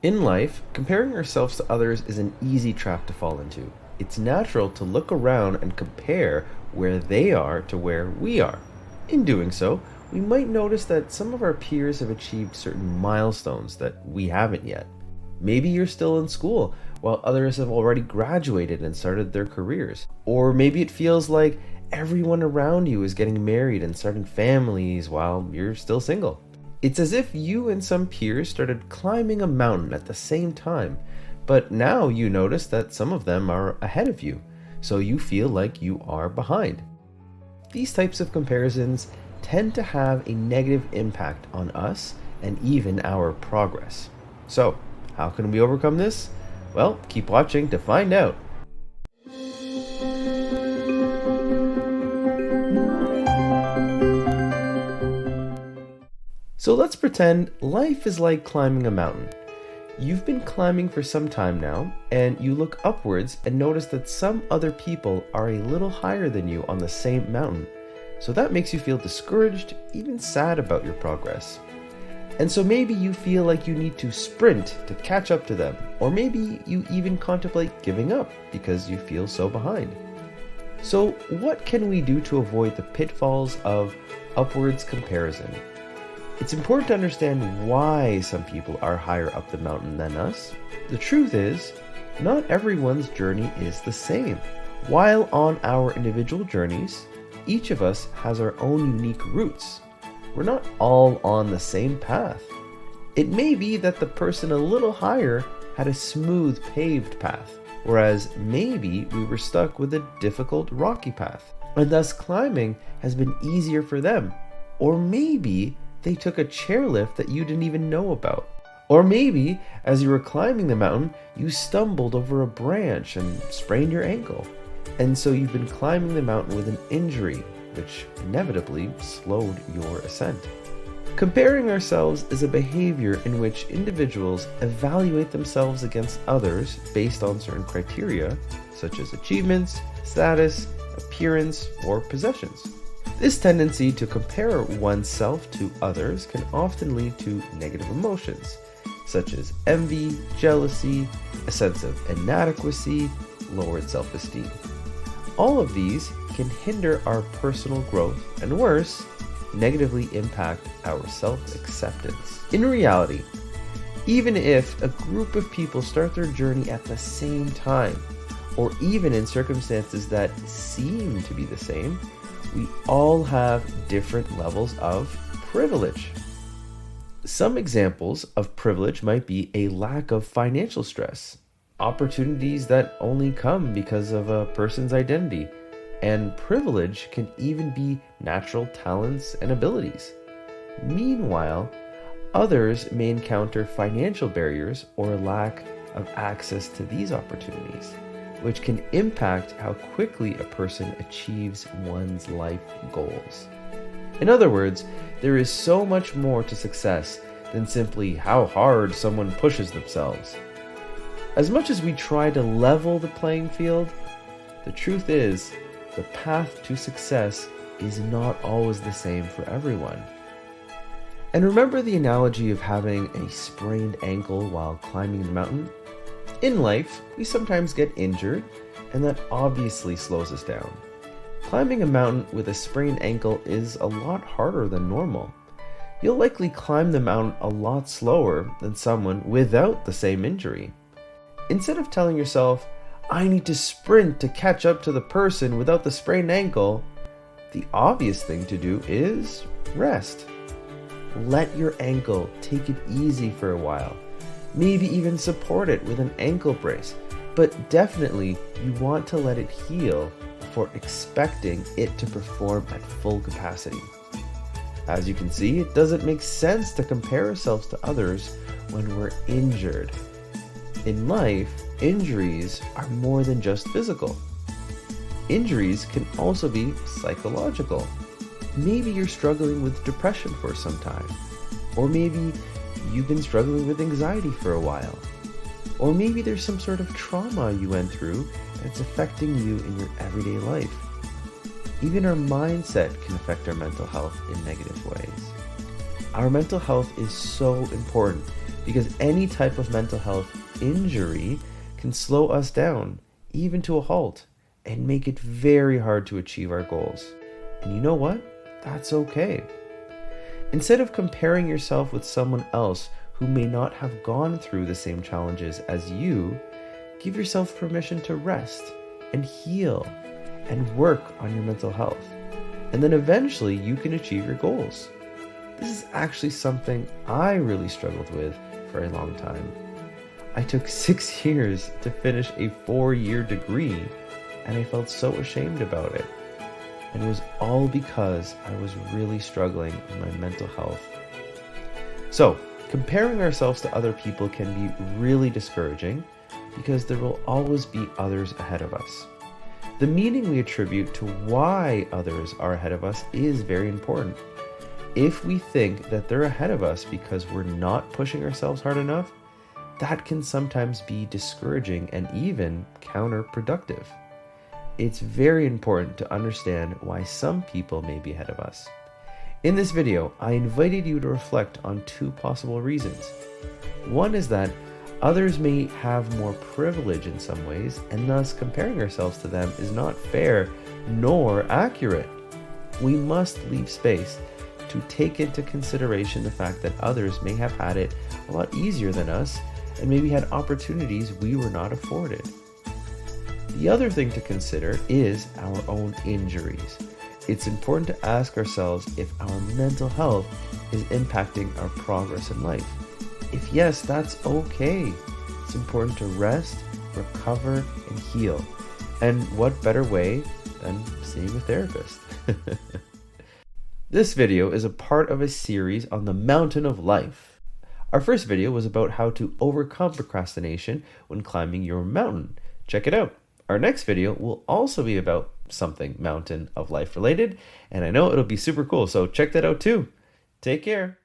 In life, comparing ourselves to others is an easy trap to fall into. It's natural to look around and compare where they are to where we are. In doing so, we might notice that some of our peers have achieved certain milestones that we haven't yet. Maybe you're still in school while others have already graduated and started their careers. Or maybe it feels like everyone around you is getting married and starting families while you're still single. It's as if you and some peers started climbing a mountain at the same time, but now you notice that some of them are ahead of you, so you feel like you are behind. These types of comparisons tend to have a negative impact on us and even our progress. So, how can we overcome this? Well, keep watching to find out. So let's pretend life is like climbing a mountain. You've been climbing for some time now, and you look upwards and notice that some other people are a little higher than you on the same mountain. So that makes you feel discouraged, even sad about your progress. And so maybe you feel like you need to sprint to catch up to them, or maybe you even contemplate giving up because you feel so behind. So what can we do to avoid the pitfalls of upwards comparison? It's important to understand why some people are higher up the mountain than us. The truth is, not everyone's journey is the same. While on our individual journeys, each of us has our own unique routes. We're not all on the same path. It may be that the person a little higher had a smooth paved path, whereas maybe we were stuck with a difficult rocky path, and thus climbing has been easier for them. Or maybe they took a chairlift that you didn't even know about. Or maybe, as you were climbing the mountain, you stumbled over a branch and sprained your ankle. And so you've been climbing the mountain with an injury, which inevitably slowed your ascent. Comparing ourselves is a behavior in which individuals evaluate themselves against others based on certain criteria, such as achievements, status, appearance, or possessions. This tendency to compare oneself to others can often lead to negative emotions, such as envy, jealousy, a sense of inadequacy, lowered self-esteem. All of these can hinder our personal growth and worse, negatively impact our self-acceptance. In reality, even if a group of people start their journey at the same time, or even in circumstances that seem to be the same, we all have different levels of privilege. Some examples of privilege might be a lack of financial stress, opportunities that only come because of a person's identity, and privilege can even be natural talents and abilities. Meanwhile, others may encounter financial barriers or a lack of access to these opportunities, which can impact how quickly a person achieves one's life goals. In other words, there is so much more to success than simply how hard someone pushes themselves. As much as we try to level the playing field, the truth is, the path to success is not always the same for everyone. And remember the analogy of having a sprained ankle while climbing the mountain? In life, we sometimes get injured, and that obviously slows us down. Climbing a mountain with a sprained ankle is a lot harder than normal. You'll likely climb the mountain a lot slower than someone without the same injury. Instead of telling yourself, I need to sprint to catch up to the person without the sprained ankle, the obvious thing to do is rest. Let your ankle take it easy for a while. Maybe even support it with an ankle brace, but definitely you want to let it heal before expecting it to perform at full capacity. As you can see, it doesn't make sense to compare ourselves to others when we're injured. In life, injuries are more than just physical. Injuries can also be psychological. Maybe you're struggling with depression for some time, or maybe you've been struggling with anxiety for a while. Or maybe there's some sort of trauma you went through and it's affecting you in your everyday life. Even our mindset can affect our mental health in negative ways. Our mental health is so important because any type of mental health injury can slow us down, even to a halt, and make it very hard to achieve our goals. And you know what? That's okay. Instead of comparing yourself with someone else who may not have gone through the same challenges as you, give yourself permission to rest and heal and work on your mental health. And then eventually you can achieve your goals. This is actually something I really struggled with for a long time. I took 6 years to finish a 4-year degree, and I felt so ashamed about it. And it was all because I was really struggling with my mental health. So, comparing ourselves to other people can be really discouraging because there will always be others ahead of us. The meaning we attribute to why others are ahead of us is very important. If we think that they're ahead of us because we're not pushing ourselves hard enough, that can sometimes be discouraging and even counterproductive. It's very important to understand why some people may be ahead of us. In this video, I invited you to reflect on 2 possible reasons. One is that others may have more privilege in some ways, and thus comparing ourselves to them is not fair nor accurate. We must leave space to take into consideration the fact that others may have had it a lot easier than us and maybe had opportunities we were not afforded. The other thing to consider is our own injuries. It's important to ask ourselves if our mental health is impacting our progress in life. If yes, that's okay. It's important to rest, recover, and heal. And what better way than seeing a therapist? This video is a part of a series on the mountain of life. Our first video was about how to overcome procrastination when climbing your mountain. Check it out. Our next video will also be about something mountain of life related, and I know it'll be super cool, so check that out too. Take care.